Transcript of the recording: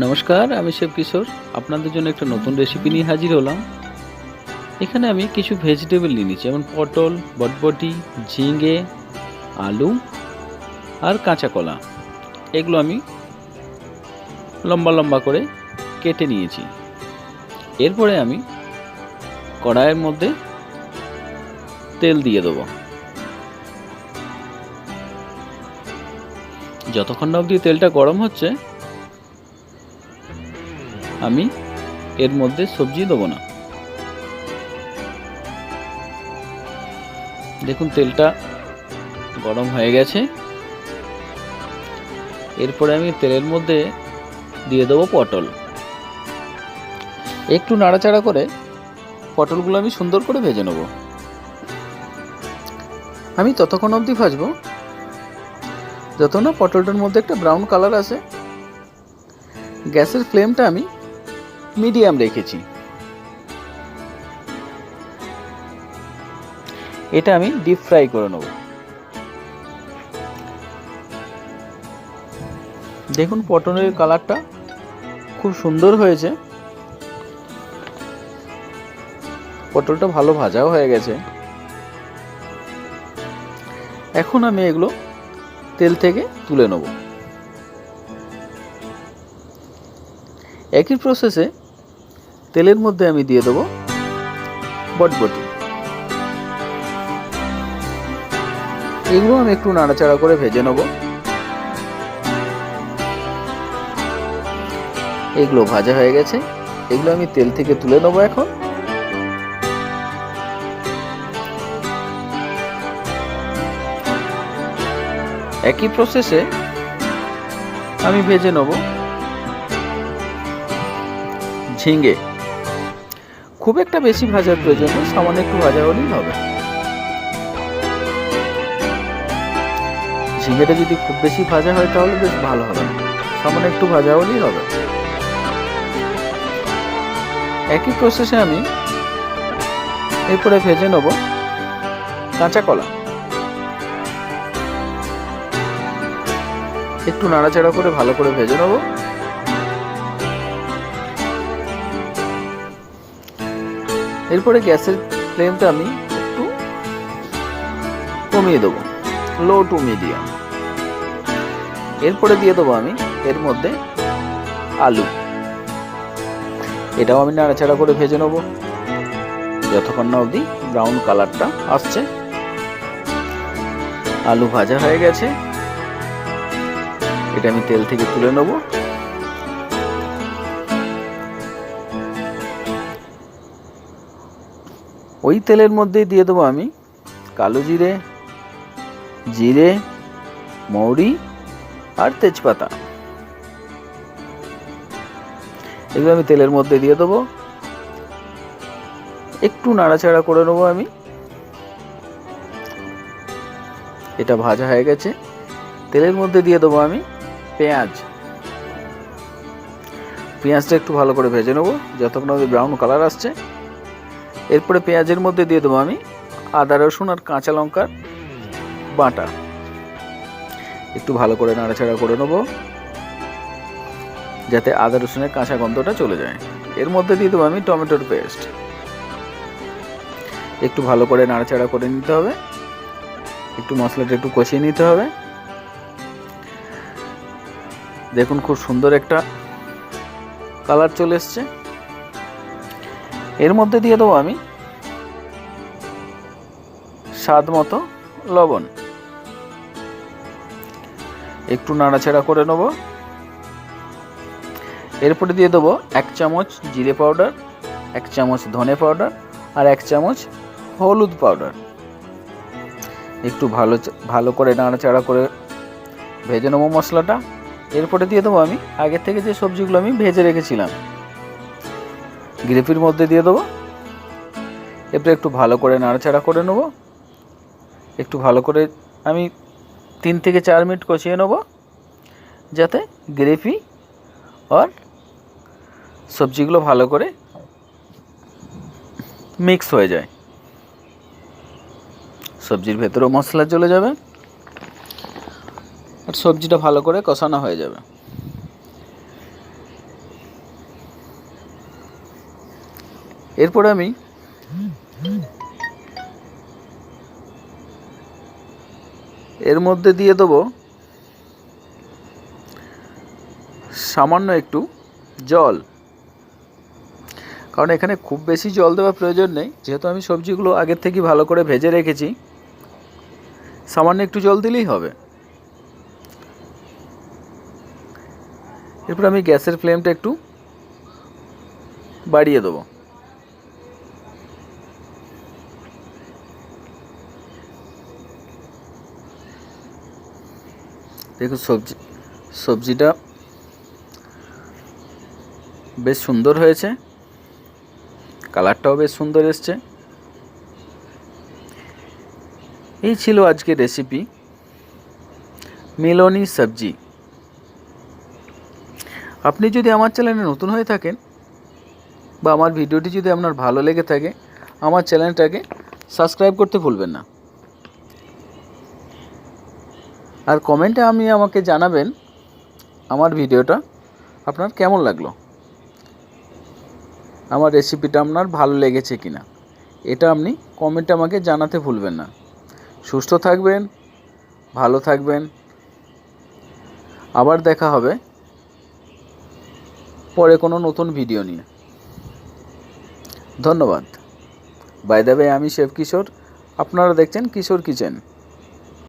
নমস্কার, আমি শেফ কিশোর। আপনাদের জন্য একটা নতুন রেসিপি নিয়ে হাজির হলাম। এখানে আমি কিছু ভেজিটেবল নিয়ে নিচ্ছি, যেমন পটল, বটবটি, ঝিঙে, আলু আর কাঁচা কলা। এগুলো আমি লম্বা লম্বা করে কেটে নিয়েছি। এরপরে আমি কড়াইয়ের মধ্যে তেল দিয়ে দেবো। যতক্ষণ না অবধি তেলটা গরম হচ্ছে আমি এর মধ্যে সবজি দেবো না। দেখুন তেলটা গরম হয়ে গেছে। এরপরে আমি তেলের মধ্যে দিয়ে দেবো পটল। একটু নাড়াচাড়া করে পটলগুলো আমি সুন্দর করে ভেজে নেব। আমি ততক্ষণ অবধি ভাজবো যত না পটলটার মধ্যে একটা ব্রাউন কালার আসে। গ্যাসের ফ্লেমটা আমি মিডিয়াম রেখেছি। এটা আমি ডিপ ফ্রাই করে নেব। দেখুন পটলের কালারটা খুব সুন্দর হয়েছে। পটলটা ভালো ভাজাও হয়ে গেছে। এখন আমি এগুলো তেল থেকে তুলে নেব। একই প্রসেসে তেলের মধ্যে আমি দিয়ে দেবো বটবটি। এগুলো আমি একটু নাড়াচাড়া করে ভেজে নেব। এগুলো ভাজা হয়ে গেছে, এগুলো আমি তেল থেকে তুলে নেব। এখন একই প্রসেসে আমি ভেজে নেব ঝিঙে। খুব একটা বেশি ভাজার প্রয়োজন নেই, সামান্য একটু ভাজা হলেই হবে। ঝিঙেটা যদি খুব বেশি ভাজা হয় তাহলে বেশ ভালো হবে না, সামান্য একটু ভাজা হলেই হবে। একই প্রসেসে আমি এরপরে ভেজে নেব কাঁচা কলা। একটু নাড়াচাড়া করে ভালো করে ভেজে নেব। এরপরে গ্যাসের ফ্লেমটা আমি একটু কমিয়ে দেবো, লো টু মিডিয়াম। এরপরে দিয়ে দেবো আমি এর মধ্যে আলু। এটাও আমি নাড়াচাড়া করে ভেজে নেব যতক্ষণ না অবধি ব্রাউন কালারটা আসছে। আলু ভাজা হয়ে গেছে, এটা আমি তেল থেকে তুলে নেব। ওই তেলের মধ্যেই দিয়ে দেবো আমি কালো জিরে, জিরে, মৌরি আর তেজপাতা। এগুলো আমি তেলের মধ্যে দিয়ে দেবো। একটু নাড়াচাড়া করে নেবো আমি। এটা ভাজা হয়ে গেছে, তেলের মধ্যে দিয়ে দেবো আমি পেঁয়াজ। পেঁয়াজটা একটু ভালো করে ভেজে নেবো যতক্ষণ অবধি ব্রাউন কালার আসছে। এরপরে পেঁয়াজের মধ্যে দিয়ে দেবো আমি আদা, রসুন আর কাঁচা লঙ্কার বাটা। একটু ভালো করে নাড়াচাড়া করে নেবো যাতে আদা রসুনের কাঁচা গন্ধটা চলে যায়। এর মধ্যে দিয়ে দেবো আমি টমেটোর পেস্ট। একটু ভালো করে নাড়াচাড়া করে নিতে হবে, একটু মশলাটা একটু কষিয়ে নিতে হবে। দেখুন খুব সুন্দর একটা কালার চলে এসছে। এর মধ্যে দিয়ে দেবো আমি স্বাদ মতো লবণ। একটু নাড়াচাড়া করে নেব। এরপরে দিয়ে দেবো 1 চামচ জিরে পাউডার, 1 চামচ ধনে পাউডার আর 1 চামচ হলুদ পাউডার। একটু ভালো করে নাড়াচাড়া করে ভেজে নেবো মশলাটা। এরপরে দিয়ে দেবো আমি আগে থেকে যে সবজিগুলো আমি ভেজে রেখেছিলাম গ্রেভির মধ্যে দিয়ে দেবো। এরপরে একটু ভালো করে নাড়াচাড়া করে নেব। একটু ভালো করে আমি 3 থেকে 4 মিনিট কষিয়ে নেব যাতে গ্রেভি আর সবজিগুলো ভালো করে মিক্স হয়ে যায়, সবজির ভেতরেও মশলা চলে যাবে আর সবজিটা ভালো করে কষানো হয়ে যাবে। এরপর আমি এর মধ্যে দিয়ে দেবো সামান্য একটু জল, কারণ এখানে খুব বেশি জল দেওয়ার প্রয়োজন নেই, যেহেতু আমি সবজিগুলো আগের থেকে ভালো করে ভেজে রেখেছি। সামান্য একটু জল দিলেই হবে। এরপর আমি গ্যাসের ফ্লেমটা একটু বাড়িয়ে দেবো। দেখুন সবজিটা বেশ সুন্দর হয়েছে, কালারটাও বেশ সুন্দর এসছে। এই ছিল আজকের রেসিপি মেলোনি সবজি। আপনি যদি আমার চ্যানেলে নতুন হয়ে থাকেন বা আমার ভিডিওটি যদি আপনার ভালো লেগে থাকে, আমার চ্যানেলটাকে সাবস্ক্রাইব করতে ভুলবেন না। আর কমেন্টে আমাকে জানাবেন আমার ভিডিওটা আপনার কেমন লাগলো, আমার রেসিপিটা আপনার ভালো লেগেছে কিনা, এটা আপনি কমেন্টে আমাকে জানাতে ভুলবেন না। সুস্থ থাকবেন, ভালো থাকবেন। আবার দেখা হবে পরে কোনো নতুন ভিডিও নিয়ে। ধন্যবাদ। বাই দ্য ওয়ে, আমি শেফ কিশোর, আপনারা দেখছেন কিশোর কিচেন।